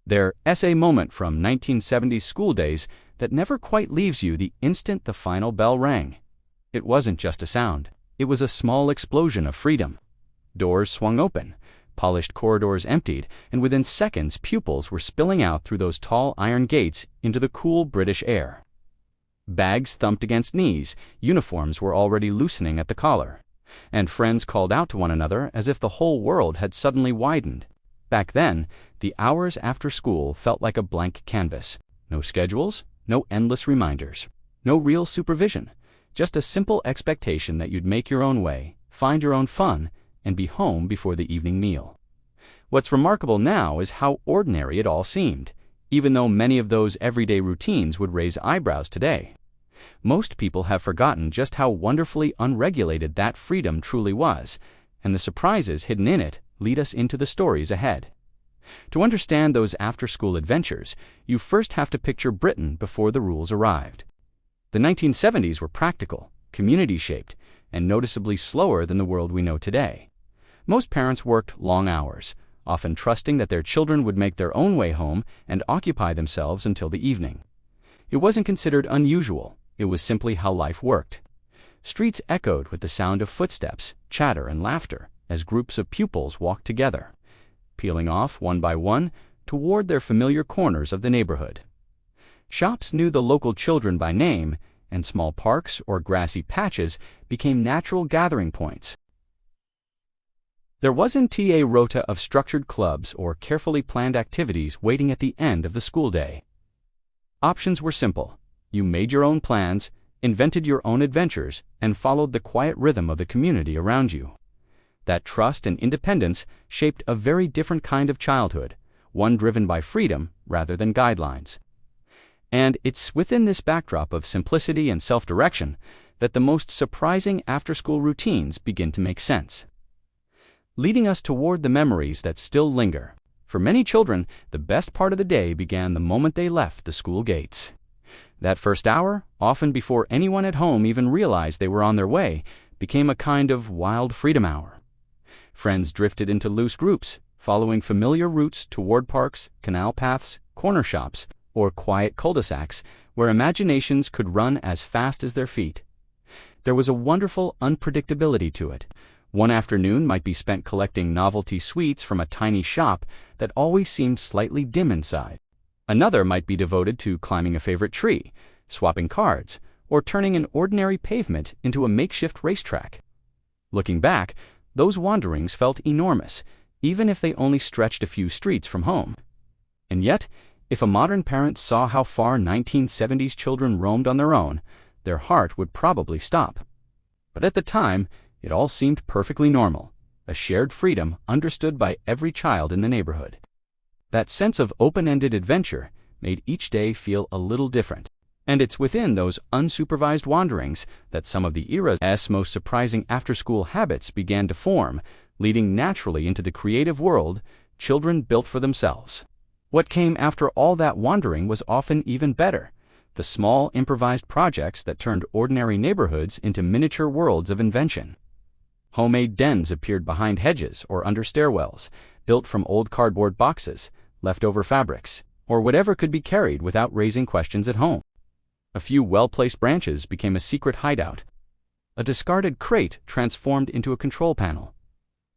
Their essay moment from 1970s school days that never quite leaves you the instant the final bell rang. It wasn't just a sound. It was a small explosion of freedom. Doors swung open, polished corridors emptied, and within seconds pupils were spilling out through those tall iron gates into the cool British air. Bags thumped against knees, uniforms were already loosening at the collar, and friends called out to one another as if the whole world had suddenly widened. Back then, the hours after school felt like a blank canvas. No schedules, no endless reminders, no real supervision, just a simple expectation that you'd make your own way, find your own fun, and be home before the evening meal. What's remarkable now is how ordinary it all seemed, even though many of those everyday routines would raise eyebrows today. Most people have forgotten just how wonderfully unregulated that freedom truly was, and the surprises hidden in it lead us into the stories ahead. To understand those after-school adventures, you first have to picture Britain before the rules arrived. The 1970s were practical, community-shaped, and noticeably slower than the world we know today. Most parents worked long hours, often trusting that their children would make their own way home and occupy themselves until the evening. It wasn't considered unusual, it was simply how life worked. Streets echoed with the sound of footsteps, chatter, and laughter as groups of pupils walked together, peeling off one by one toward their familiar corners of the neighborhood. Shops knew the local children by name, and small parks or grassy patches became natural gathering points. There wasn't a rota of structured clubs or carefully planned activities waiting at the end of the school day. Options were simple. You made your own plans, invented your own adventures, and followed the quiet rhythm of the community around you. That trust and independence shaped a very different kind of childhood, one driven by freedom rather than guidelines. And it's within this backdrop of simplicity and self-direction that the most surprising after-school routines begin to make sense, leading us toward the memories that still linger. For many children, the best part of the day began the moment they left the school gates. That first hour, often before anyone at home even realized they were on their way, became a kind of wild freedom hour. Friends drifted into loose groups, following familiar routes toward parks, canal paths, corner shops, or quiet cul-de-sacs where imaginations could run as fast as their feet. There was a wonderful unpredictability to it. One afternoon might be spent collecting novelty sweets from a tiny shop that always seemed slightly dim inside. Another might be devoted to climbing a favorite tree, swapping cards, or turning an ordinary pavement into a makeshift racetrack. Looking back, those wanderings felt enormous, even if they only stretched a few streets from home. And yet, if a modern parent saw how far 1970s children roamed on their own, their heart would probably stop. But at the time, it all seemed perfectly normal, a shared freedom understood by every child in the neighborhood. That sense of open-ended adventure made each day feel a little different. And it's within those unsupervised wanderings that some of the era's most surprising after-school habits began to form, leading naturally into the creative world children built for themselves. What came after all that wandering was often even better: the small improvised projects that turned ordinary neighborhoods into miniature worlds of invention. Homemade dens appeared behind hedges or under stairwells, built from old cardboard boxes, leftover fabrics, or whatever could be carried without raising questions at home. A few well-placed branches became a secret hideout. A discarded crate transformed into a control panel.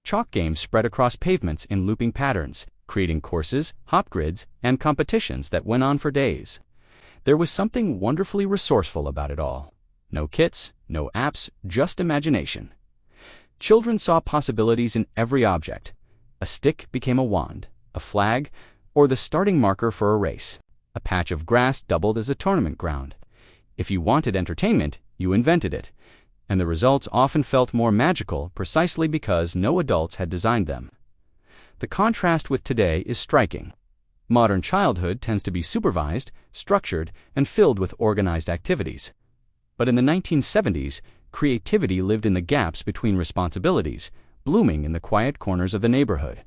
Chalk games spread across pavements in looping patterns, creating courses, hop grids, and competitions that went on for days. There was something wonderfully resourceful about it all. No kits, no apps, just imagination. Children saw possibilities in every object. A stick became a wand, a flag, or the starting marker for a race. A patch of grass doubled as a tournament ground. If you wanted entertainment, you invented it, and the results often felt more magical precisely because no adults had designed them. The contrast with today is striking. Modern childhood tends to be supervised, structured, and filled with organized activities. But in the 1970s, creativity lived in the gaps between responsibilities, blooming in the quiet corners of the neighborhood.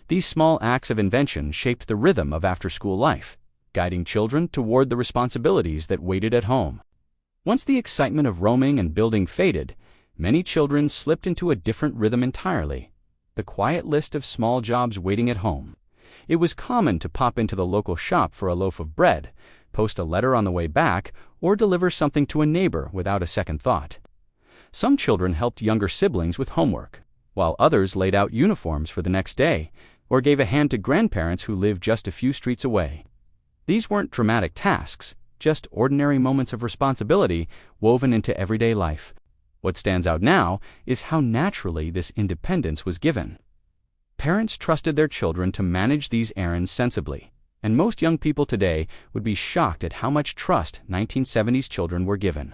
These small acts of invention shaped the rhythm of after-school life, guiding children toward the responsibilities that waited at home. Once the excitement of roaming and building faded, many children slipped into a different rhythm entirely: the quiet list of small jobs waiting at home. It was common to pop into the local shop for a loaf of bread, post a letter on the way back, or deliver something to a neighbor without a second thought. Some children helped younger siblings with homework, while others laid out uniforms for the next day, or gave a hand to grandparents who lived just a few streets away. These weren't dramatic tasks, just ordinary moments of responsibility woven into everyday life. What stands out now is how naturally this independence was given. Parents trusted their children to manage these errands sensibly, and most young people today would be shocked at how much trust 1970s children were given.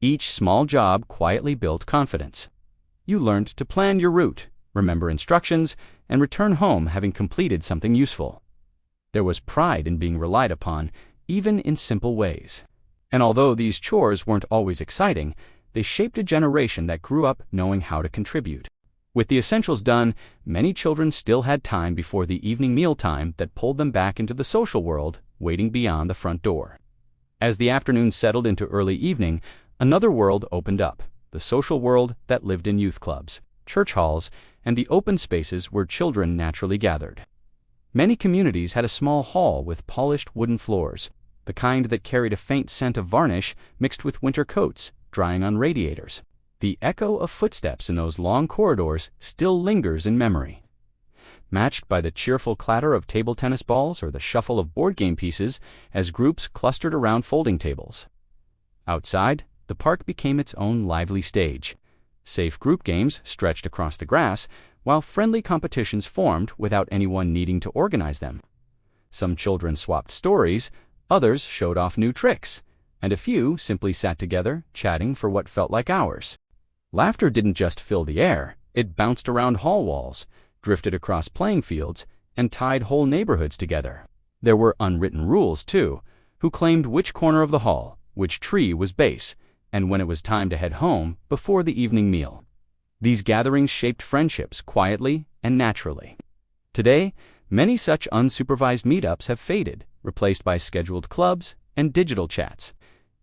Each small job quietly built confidence. You learned to plan your route, remember instructions, and return home having completed something useful. There was pride in being relied upon, even in simple ways. And although these chores weren't always exciting, they shaped a generation that grew up knowing how to contribute. With the essentials done, many children still had time before the evening meal time that pulled them back into the social world, waiting beyond the front door. As the afternoon settled into early evening, another world opened up, the social world that lived in youth clubs, church halls, and the open spaces where children naturally gathered. Many communities had a small hall with polished wooden floors, the kind that carried a faint scent of varnish mixed with winter coats, drying on radiators. The echo of footsteps in those long corridors still lingers in memory, matched by the cheerful clatter of table tennis balls or the shuffle of board game pieces as groups clustered around folding tables. Outside, the park became its own lively stage. Safe group games stretched across the grass, while friendly competitions formed without anyone needing to organize them. Some children swapped stories, others showed off new tricks, and a few simply sat together, chatting for what felt like hours. Laughter didn't just fill the air, it bounced around hall walls, drifted across playing fields, and tied whole neighborhoods together. There were unwritten rules, too, who claimed which corner of the hall, which tree was base, and when it was time to head home before the evening meal. These gatherings shaped friendships quietly and naturally. Today, many such unsupervised meetups have faded, replaced by scheduled clubs and digital chats.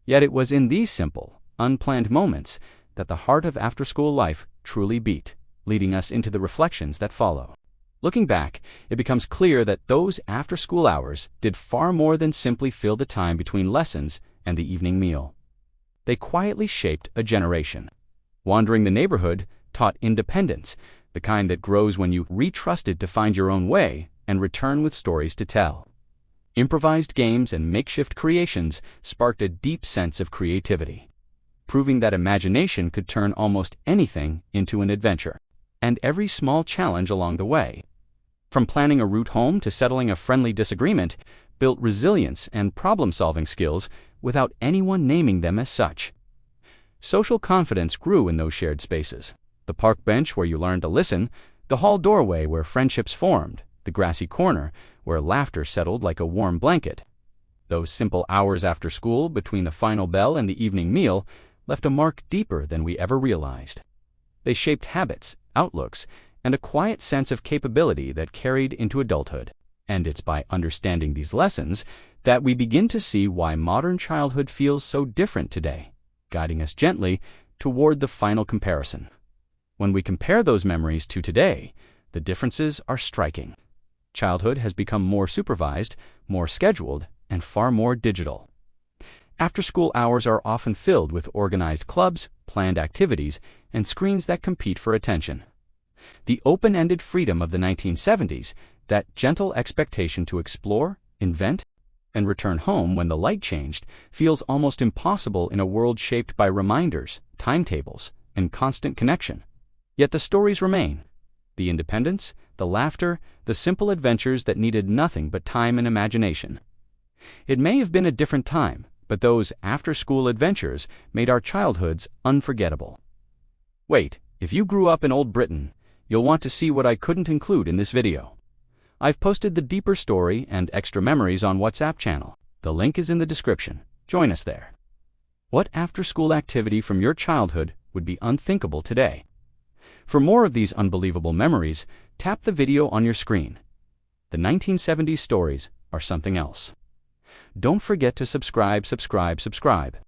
Yet it was in these simple, unplanned moments that the heart of after-school life truly beat, leading us into the reflections that follow. Looking back, it becomes clear that those after-school hours did far more than simply fill the time between lessons and the evening meal. They quietly shaped a generation. Wandering the neighborhood taught independence, the kind that grows when you retrusted to find your own way and return with stories to tell. Improvised games and makeshift creations sparked a deep sense of creativity, proving that imagination could turn almost anything into an adventure. And every small challenge along the way, from planning a route home to settling a friendly disagreement, built resilience and problem-solving skills without anyone naming them as such. Social confidence grew in those shared spaces. The park bench where you learned to listen, the hall doorway where friendships formed, the grassy corner where laughter settled like a warm blanket. Those simple hours after school between the final bell and the evening meal left a mark deeper than we ever realized. They shaped habits, outlooks, and a quiet sense of capability that carried into adulthood. And it's by understanding these lessons that we begin to see why modern childhood feels so different today, guiding us gently toward the final comparison. When we compare those memories to today, the differences are striking. Childhood has become more supervised, more scheduled, and far more digital. After-school hours are often filled with organized clubs, planned activities, and screens that compete for attention. The open-ended freedom of the 1970s, that gentle expectation to explore, invent, and return home when the light changed, feels almost impossible in a world shaped by reminders, timetables, and constant connection. Yet the stories remain. The independence, the laughter, the simple adventures that needed nothing but time and imagination. It may have been a different time, but those after-school adventures made our childhoods unforgettable. Wait, if you grew up in Old Britain, you'll want to see what I couldn't include in this video. I've posted the deeper story and extra memories on WhatsApp channel. The link is in the description. Join us there. What after-school activity from your childhood would be unthinkable today? For more of these unbelievable memories, tap the video on your screen. The 1970s stories are something else. Don't forget to subscribe.